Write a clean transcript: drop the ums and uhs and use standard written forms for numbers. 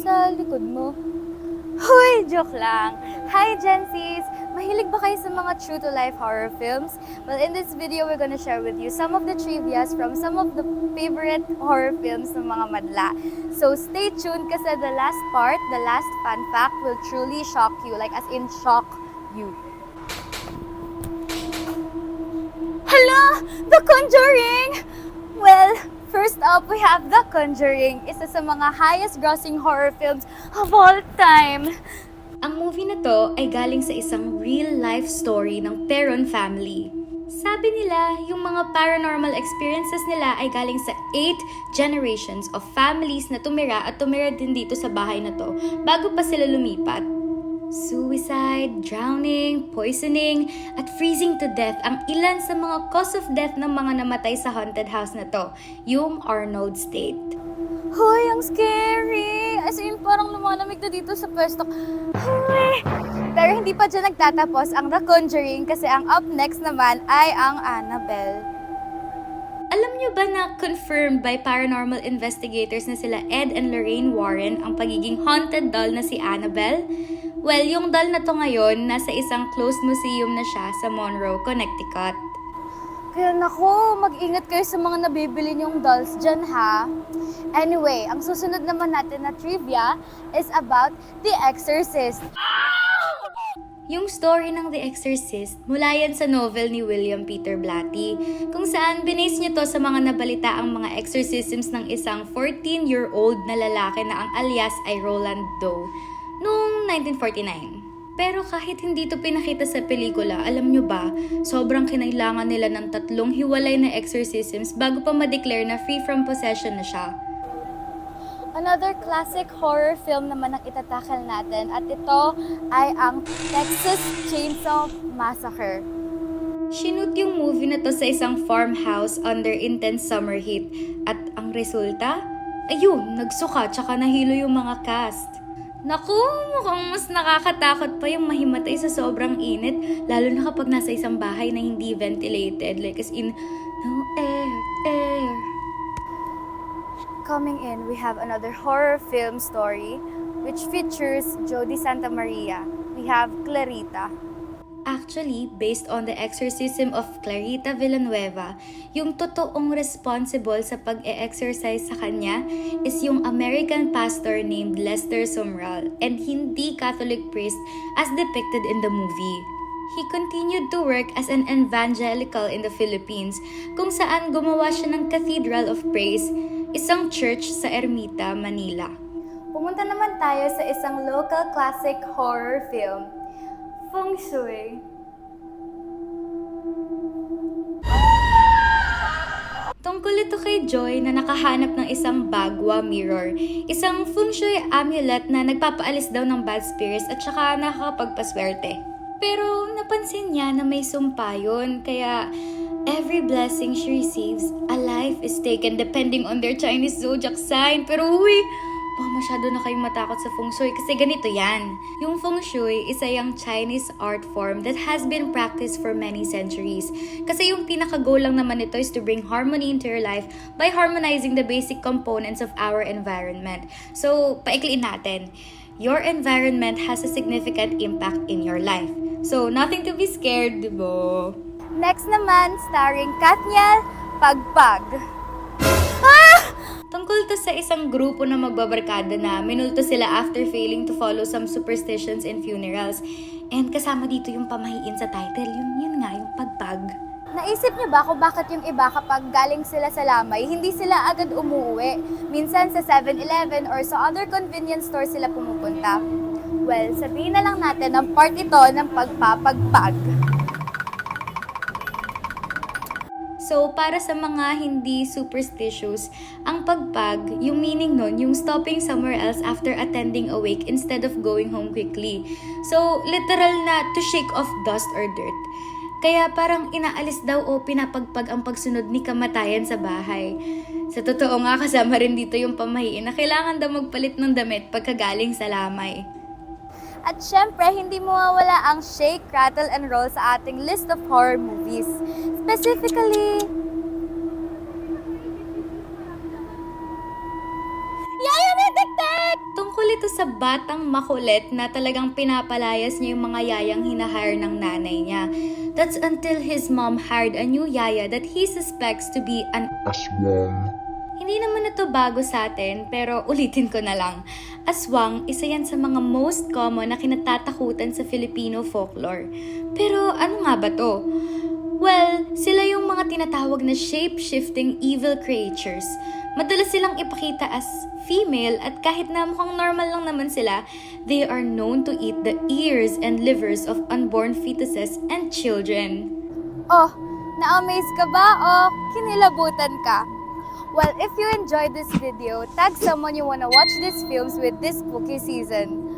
sa likod mo. Hoy! Joke lang! Hi, Gen Zs! Mahilig ba kayo sa mga true-to-life horror films? Well, in this video, we're gonna share with you some of the trivias from some of the favorite horror films ng mga madla. So, stay tuned kasi the last part, the last fun fact will truly shock you. Like, as in, shock you. Hala! The Conjuring! Well, first up, we have The Conjuring, isa sa mga highest-grossing horror films of all time. Ang movie na to ay galing sa isang real-life story ng Perron family. Sabi nila, yung mga paranormal experiences nila ay galing sa 8 generations of families na tumira din dito sa bahay na to bago pa sila lumipat. Suicide, drowning, poisoning, at freezing to death ang ilan sa mga cause of death ng mga namatay sa haunted house na to, yung Arnold State. Hoy, ang scary! As in, parang lumalamig na dito sa pwesto. Hoy! Pero hindi pa dyan nagtatapos ang The Conjuring kasi ang up next naman ay ang Annabelle. Alam nyo ba na confirmed by paranormal investigators na sila Ed and Lorraine Warren ang pagiging haunted doll na si Annabelle? Well, yung doll na to ngayon, nasa isang closed museum na siya sa Monroe, Connecticut. Kaya naku, mag-ingat kayo sa mga nabibili niyong dolls dyan, ha? Anyway, ang susunod naman natin na trivia is about The Exorcist. Yung story ng The Exorcist, mula yan sa novel ni William Peter Blatty, kung saan binase niya to sa mga nabalita ang mga exorcisms ng isang 14-year-old na lalaki na ang alias ay Roland Doe noong 1949. Pero kahit hindi to pinakita sa pelikula, alam nyo ba, sobrang kinailangan nila ng 3 hiwalay na exorcisms bago pa ma-declare na free from possession na siya. Another classic horror film naman ang itatakal natin at ito ay ang Texas Chainsaw Massacre. Shoot yung movie na to sa isang farmhouse under intense summer heat at ang resulta? Ayun, nagsuka tsaka nahilo yung mga cast. Naku, mukhang mas nakakatakot pa yung mahimatay sa sobrang init, lalo na kapag nasa isang bahay na hindi ventilated, like as in, no air. Coming in, we have another horror film story which features Jodi Santa Maria. We have Clarita. Actually, based on the exorcism of Clarita Villanueva, yung totoong responsible sa pag-e-exorcise sa kanya is yung American pastor named Lester Sumrall and hindi Catholic priest as depicted in the movie. He continued to work as an evangelical in the Philippines, kung saan gumawa siya ng Cathedral of Praise, isang church sa Ermita, Manila. Pumunta naman tayo sa isang local classic horror film, Feng Shui. Tungkol ito kay Joy na nakahanap ng isang bagwa mirror, isang feng shui amulet na nagpapaalis daw ng bad spirits at saka nakakapagpaswerte. Pero napansin niya na may sumpa yun, kaya every blessing she receives, a life is taken depending on their Chinese zodiac sign. Pero uy, baka masyado na kayong matakot sa feng shui kasi ganito yan. Yung feng shui is a young Chinese art form that has been practiced for many centuries. Kasi yung pinaka-goal lang naman nito is to bring harmony into your life by harmonizing the basic components of our environment. So, paikliin natin. Your environment has a significant impact in your life. So, nothing to be scared, diba? Next naman, starring Katniel Pagpag. Tungkol to sa isang grupo na magbabarkada na minulto sila after failing to follow some superstitions in funerals. And kasama dito yung pamahiin sa title, yun nga, yung pagpag. Naisip niyo ba kung bakit yung iba kapag galing sila sa lamay, hindi sila agad umuwi? Minsan sa 7-Eleven or sa other convenience store sila pumupunta. Well, sabihin na lang natin ang part ito ng pagpapagpag. So, para sa mga hindi superstitious, ang pagpag, yung meaning nun, yung stopping somewhere else after attending a wake instead of going home quickly. So, literal na to shake off dust or dirt. Kaya parang inaalis daw o pinapagpag ang pagsunod ni kamatayan sa bahay. Sa totoo nga, kasama rin dito yung pamahiin na kailangan daw magpalit ng damit pagkagaling sa lamay. At syempre, hindi mawawala ang shake, rattle, and roll sa ating list of horror movies. Specifically, Yaya Detective! Tungkol ito sa batang makulit na talagang pinapalayas niya yung mga yayang hinahire ng nanay niya. That's until his mom hired a new yaya that he suspects to be an aswang. Hindi naman ito bago sa atin, pero ulitin ko na lang. Aswang, isa yan sa mga most common na kinatatakutan sa Filipino folklore. Pero ano nga ba to? Well, sila yung mga tinatawag na shape-shifting evil creatures. Madalas silang ipakita as female at kahit na mukhang normal lang naman sila, they are known to eat the ears and livers of unborn fetuses and children. Oh, na-amaze ka ba o kinilabutan ka? Well, if you enjoyed this video, tag someone you wanna watch these films with this spooky season.